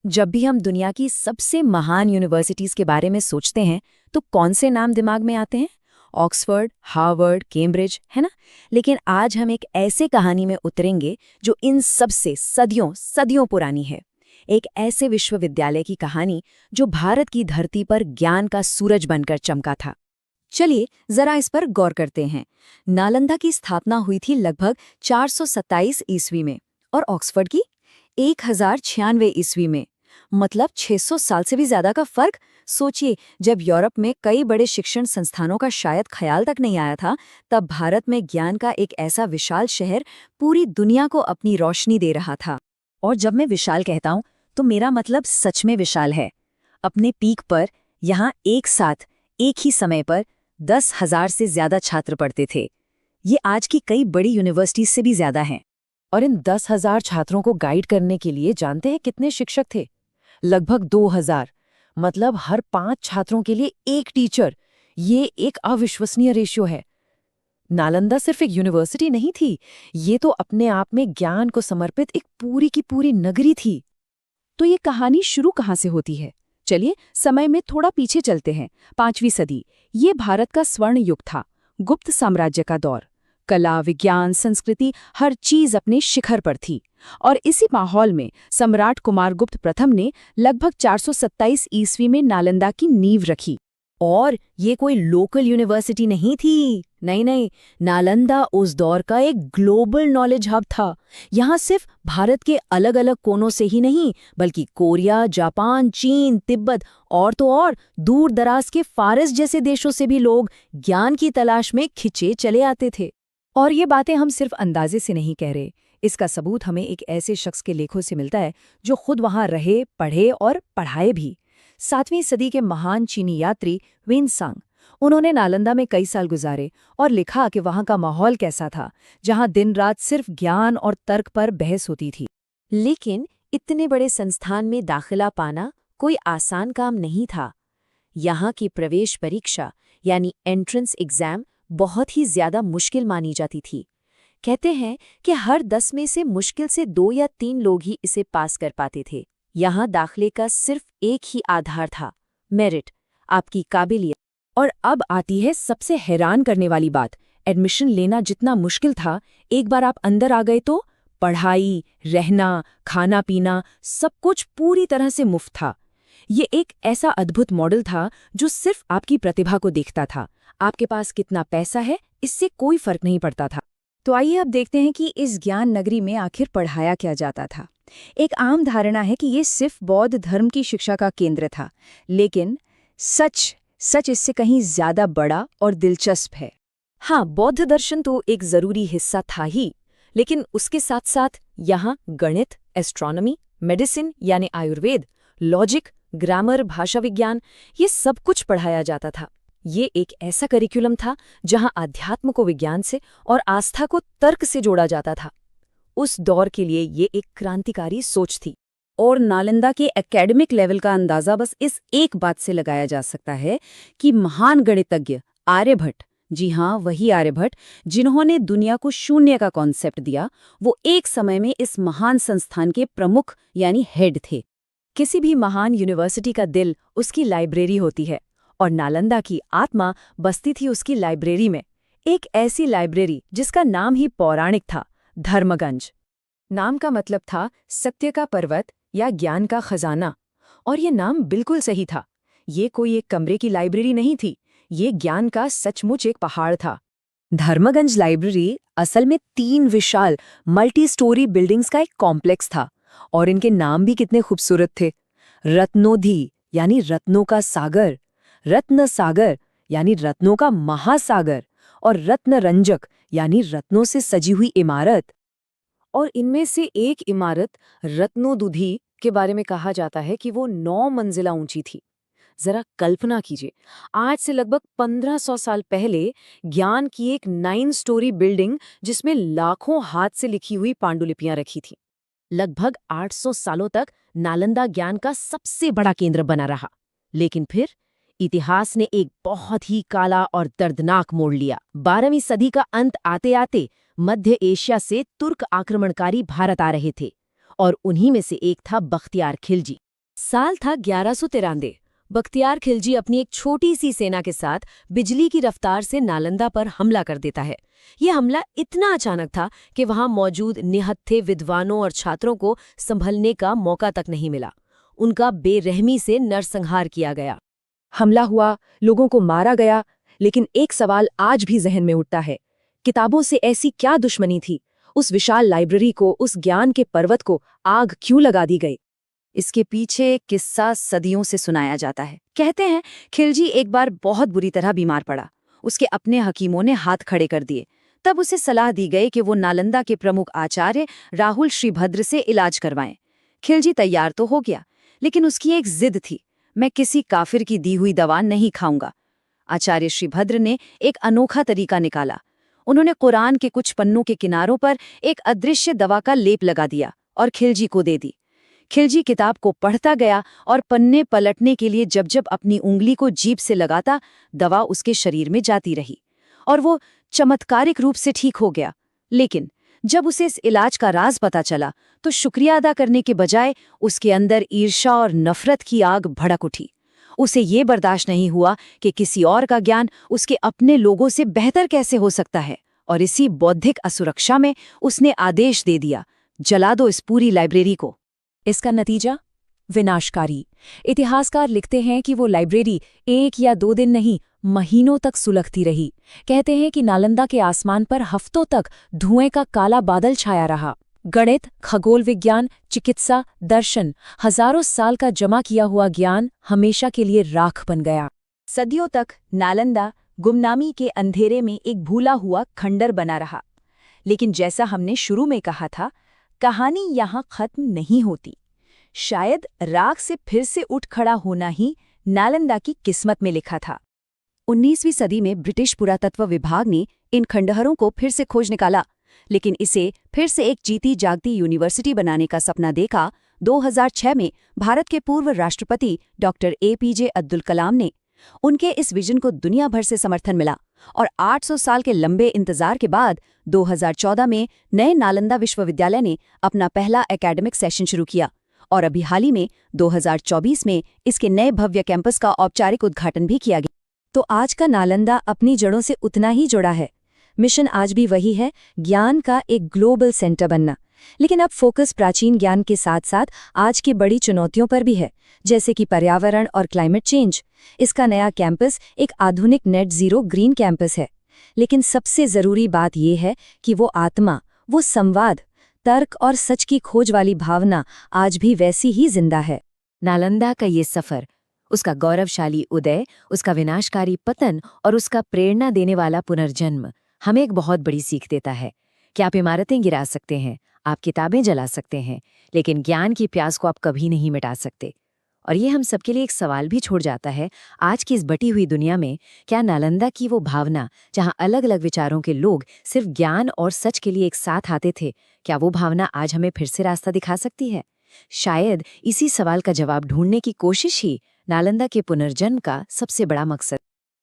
जब भी हम दुनिया की सबसे महान यूनिवर्सिटीज के बारे में सोचते हैं तो कौन से नाम दिमाग में आते हैं? ऑक्सफोर्ड, हार्वर्ड, कैम्ब्रिज, है ना? लेकिन आज हम एक ऐसे कहानी में उतरेंगे जो इन सबसे सदियों सदियों पुरानी है। एक ऐसे विश्वविद्यालय की कहानी जो भारत की धरती पर ज्ञान का सूरज बनकर चमका था। चलिए जरा इस पर गौर करते हैं। नालंदा की स्थापना हुई थी लगभग 427 ईस्वी में और ऑक्सफोर्ड की 1096 ईस्वी में। मतलब 600 साल से भी ज्यादा का फर्क। सोचिए, जब यूरोप में कई बड़े शिक्षण संस्थानों का शायद ख्याल तक नहीं आया था, तब भारत में ज्ञान का एक ऐसा विशाल शहर पूरी दुनिया को अपनी रोशनी दे रहा था। और जब मैं विशाल कहता हूं तो मेरा मतलब सच में विशाल है। अपने पीक पर यहाँ एक साथ एक ही समय पर 10,000 से ज्यादा छात्र पढ़ते थे। ये आज की कई बड़ी यूनिवर्सिटीज से भी ज्यादा हैं। और इन 10,000 छात्रों को गाइड करने के लिए जानते हैं कितने शिक्षक थे? लगभग 2,000। मतलब हर 5 छात्रों के लिए एक टीचर। ये एक अविश्वसनीय रेशियो है। नालंदा सिर्फ एक यूनिवर्सिटी नहीं थी, ये तो अपने आप में ज्ञान को समर्पित एक पूरी की पूरी नगरी थी। तो ये कहानी शुरू कहाँ से होती है? चलिए समय में थोड़ा पीछे चलते हैं। 5वीं सदी। ये भारत का स्वर्ण युग था। गुप्त साम्राज्य का दौर। कला, विज्ञान, संस्कृति, हर चीज अपने शिखर पर थी। और इसी माहौल में सम्राट कुमारगुप्त प्रथम ने लगभग 427 ईस्वी में नालंदा की नींव रखी। और ये कोई लोकल यूनिवर्सिटी नहीं थी। नहीं, नालंदा उस दौर का एक ग्लोबल नॉलेज हब था। यहाँ सिर्फ भारत के अलग अलग कोनों से ही नहीं, बल्कि कोरिया, जापान, चीन, तिब्बत और तो और दूर दराज के फारस जैसे देशों से भी लोग ज्ञान की तलाश में खिंचे चले आते थे। और ये बातें हम सिर्फ अंदाजे से नहीं कह रहे। इसका सबूत हमें एक ऐसे शख्स के लेखों से मिलता है जो खुद वहां रहे, पढ़े और पढ़ाए भी। 7वीं सदी के महान चीनी यात्री वेनसांग। उन्होंने नालंदा में कई साल गुजारे और लिखा कि वहां का माहौल कैसा था, जहां दिन रात सिर्फ ज्ञान और तर्क पर बहस होती थी। लेकिन इतने बड़े संस्थान में दाखिला पाना कोई आसान काम नहीं था। यहाँ की प्रवेश परीक्षा यानी एंट्रेंस एग्जाम बहुत ही ज्यादा मुश्किल मानी जाती थी। कहते हैं कि हर 10 में से मुश्किल से 2 या 3 लोग ही इसे पास कर पाते थे। यहाँ दाखिले का सिर्फ एक ही आधार था, मेरिट, आपकी काबिलियत। और अब आती है सबसे हैरान करने वाली बात। एडमिशन लेना जितना मुश्किल था, एक बार आप अंदर आ गए तो पढ़ाई, रहना, खाना पीना सब कुछ पूरी तरह से मुफ्त था। ये एक ऐसा अद्भुत मॉडल था जो सिर्फ आपकी प्रतिभा को देखता था। आपके पास कितना पैसा है, इससे कोई फर्क नहीं पड़ता था। तो आइए अब देखते हैं कि इस ज्ञान नगरी में आखिर पढ़ाया क्या जाता था। एक आम धारणा है कि ये सिर्फ बौद्ध धर्म की शिक्षा का केंद्र था, लेकिन सच इससे कहीं ज्यादा बड़ा और दिलचस्प है। हाँ, बौद्ध दर्शन तो एक जरूरी हिस्सा था ही, लेकिन उसके साथ साथ यहाँ गणित, एस्ट्रोनॉमी, मेडिसिन यानी आयुर्वेद, लॉजिक, ग्रामर, भाषा विज्ञान, ये सब कुछ पढ़ाया जाता था। ये एक ऐसा करिकुलम था जहां अध्यात्म को विज्ञान से और आस्था को तर्क से जोड़ा जाता था। उस दौर के लिए ये एक क्रांतिकारी सोच थी। और नालंदा के एकेडमिक लेवल का अंदाजा बस इस एक बात से लगाया जा सकता है कि महान गणितज्ञ आर्यभट्ट, जी हाँ वही आर्यभट्ट, जिन्होंने दुनिया को शून्य का कॉन्सेप्ट दिया, वो एक समय में इस महान संस्थान के प्रमुख यानी हेड थे। किसी भी महान यूनिवर्सिटी का दिल उसकी लाइब्रेरी होती है, और नालंदा की आत्मा बसती थी उसकी लाइब्रेरी में। एक ऐसी लाइब्रेरी जिसका नाम ही पौराणिक था, धर्मगंज। नाम का मतलब था सत्य का पर्वत या ज्ञान का खजाना। और ये नाम बिल्कुल सही था। ये कोई एक कमरे की लाइब्रेरी नहीं थी, ये ज्ञान का सचमुच एक पहाड़ था। धर्मगंज लाइब्रेरी असल में 3 विशाल मल्टी स्टोरी बिल्डिंग्स का एक कॉम्प्लेक्स था। और इनके नाम भी कितने खूबसूरत थे। रत्नोधी यानी रत्नों का सागर, रत्न सागर यानी रत्नों का महासागर, और रत्नरंजक यानी रत्नों से सजी हुई इमारत। और इनमें से एक इमारत रत्नोदुधी के बारे में कहा जाता है कि वो 9 मंजिला ऊंची थी। जरा कल्पना कीजिए, आज से लगभग 1500 साल पहले ज्ञान की एक 9 स्टोरी बिल्डिंग जिसमें लाखों हाथ से लिखी हुई पांडुलिपियां रखी थी। लगभग 800 सालों तक नालंदा ज्ञान का सबसे बड़ा केंद्र बना रहा। लेकिन फिर इतिहास ने एक बहुत ही काला और दर्दनाक मोड़ लिया। 12वीं सदी का अंत आते आते मध्य एशिया से तुर्क आक्रमणकारी भारत आ रहे थे, और उन्हीं में से एक था बख्तियार खिलजी। साल था 1193। बख्तियार खिलजी अपनी एक छोटी सी सेना के साथ बिजली की रफ्तार से नालंदा पर हमला कर देता है। यह हमला इतना अचानक था कि वहां मौजूद निहत्थे विद्वानों और छात्रों को संभलने का मौका तक नहीं मिला। उनका बेरहमी से नरसंहार किया गया। हमला हुआ, लोगों को मारा गया, लेकिन एक सवाल आज भी जहन में उठता है, किताबों से ऐसी क्या दुश्मनी थी? उस विशाल लाइब्रेरी को, उस ज्ञान के पर्वत को आग क्यों लगा दी गई? इसके पीछे एक किस्सा सदियों से सुनाया जाता है। कहते हैं खिलजी एक बार बहुत बुरी तरह बीमार पड़ा। उसके अपने हकीमों ने हाथ खड़े कर दिए। तब उसे सलाह दी गई कि वो नालंदा के प्रमुख आचार्य राहुल श्रीभद्र से इलाज करवाएं। खिलजी तैयार तो हो गया, लेकिन उसकी एक जिद थी, मैं किसी काफिर की दी हुई दवा नहीं खाऊंगा। आचार्य श्रीभद्र ने एक अनोखा तरीका निकाला। उन्होंने कुरान के कुछ पन्नों के किनारों पर एक अदृश्य दवा का लेप लगा दिया और खिलजी को दे दी। खिलजी किताब को पढ़ता गया और पन्ने पलटने के लिए जब जब अपनी उंगली को जीभ से लगाता, दवा उसके शरीर में जाती रही और वो चमत्कारिक रूप से ठीक हो गया। लेकिन जब उसे इस इलाज का राज पता चला तो शुक्रिया अदा करने के बजाय उसके अंदर ईर्ष्या और नफरत की आग भड़क उठी। उसे ये बर्दाश्त नहीं हुआ कि किसी और का ज्ञान उसके अपने लोगों से बेहतर कैसे हो सकता है, और इसी बौद्धिक असुरक्षा में उसने आदेश दे दिया, जला दो इस पूरी लाइब्रेरी को। इसका नतीजा विनाशकारी। इतिहासकार लिखते हैं कि वो लाइब्रेरी 1 या 2 दिन नहीं, महीनों तक सुलगती रही। कहते हैं कि नालंदा के आसमान पर हफ्तों तक धुएं का काला बादल छाया रहा। गणित, खगोल विज्ञान, चिकित्सा, दर्शन, हजारों साल का जमा किया हुआ ज्ञान हमेशा के लिए राख बन गया। सदियों तक नालंदा गुमनामी के अंधेरे में एक भूला हुआ खंडर बना रहा। लेकिन जैसा हमने शुरू में कहा था, कहानी यहाँ खत्म नहीं होती। शायद राख से फिर से उठ खड़ा होना ही नालंदा की किस्मत में लिखा था। 19वीं सदी में ब्रिटिश पुरातत्व विभाग ने इन खंडहरों को फिर से खोज निकाला, लेकिन इसे फिर से एक जीती जागती यूनिवर्सिटी बनाने का सपना देखा 2006 में भारत के पूर्व राष्ट्रपति डॉक्टर APJ अब्दुल कलाम ने। उनके इस विजन को दुनिया भर से समर्थन मिला और 800 साल के लंबे इंतजार के बाद 2014 में नए नालंदा विश्वविद्यालय ने अपना पहला एकेडमिक सेशन शुरू किया और अभी हाल ही में 2024 में इसके नए भव्य कैंपस का औपचारिक उद्घाटन भी किया गया। तो आज का नालंदा अपनी जड़ों से उतना ही जुड़ा है। मिशन आज भी वही है, ज्ञान का एक ग्लोबल सेंटर बनना। लेकिन अब फोकस प्राचीन ज्ञान के साथ साथ आज की बड़ी चुनौतियों पर भी है, जैसे कि पर्यावरण और क्लाइमेट चेंज। इसका नया कैंपस एक आधुनिक नेट जीरो ग्रीन कैंपस है। लेकिन सबसे जरूरी बात यह है कि वो आत्मा, वो संवाद, तर्क और सच की खोज वाली भावना आज भी वैसी ही जिंदा है। नालंदा का ये सफर, उसका गौरवशाली उदय, उसका विनाशकारी पतन और उसका प्रेरणा देने वाला पुनर्जन्म हमें एक बहुत बड़ी सीख देता है कि आप इमारतें गिरा सकते हैं, आप किताबें जला सकते हैं, लेकिन ज्ञान की प्यास को आप कभी नहीं मिटा सकते। और ये हम सबके लिए एक सवाल भी छोड़ जाता है, आज की इस बटी हुई दुनिया में क्या नालंदा की वो भावना जहां अलग अलग विचारों के लोग सिर्फ ज्ञान और सच के लिए एक साथ आते थे, क्या वो भावना आज हमें फिर से रास्ता दिखा सकती है? शायद इसी सवाल का जवाब ढूंढने की कोशिश ही नालंदा के पुनर्जन्म का सबसे बड़ा मकसद